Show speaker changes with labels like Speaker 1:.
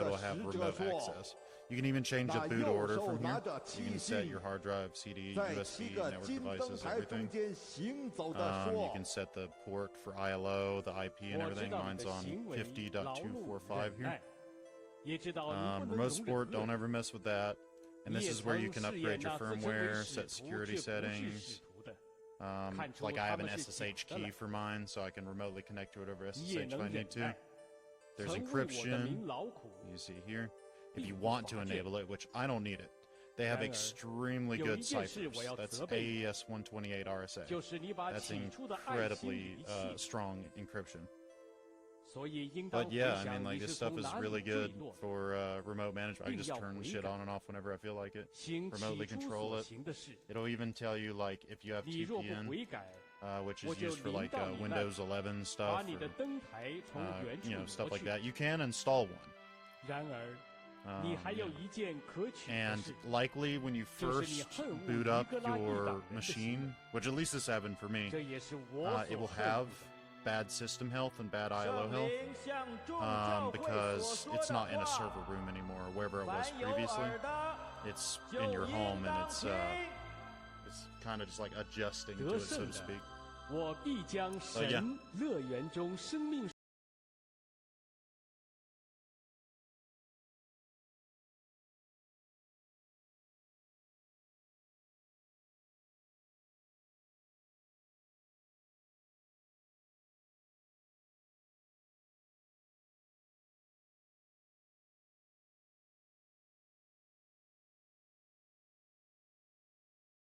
Speaker 1: able to have remote access. You can even change the boot order from here. You can set your hard drive, CD, USB, network devices, everything. You can set the port for iLO, the IP, and everything. Mine's on 50.245 here. Remote support, don't ever mess with that. And this is where you can upgrade your firmware, set security settings. Like I have an SSH key for mine, so I can remotely connect to it over SSH if I need to. There's encryption, you see here. If you want to enable it, which I don't need it. They have extremely good ciphers. That's AES 128 RSA. That's incredibly strong encryption. But yeah, I mean, like, this stuff is really good for remote management. I can just turn shit on and off whenever I feel like it. Remotely control it. It'll even tell you, like, if you have TPN, which is used for, like, Windows 11 stuff, or, you know, stuff like that. You can install one. And likely when you first boot up your machine, which at least this happened for me, it will have bad system health and bad iLO health, because it's not in a server room anymore, or wherever it was previously. It's in your home, and it's kind of just like adjusting to it, so to speak. But yeah.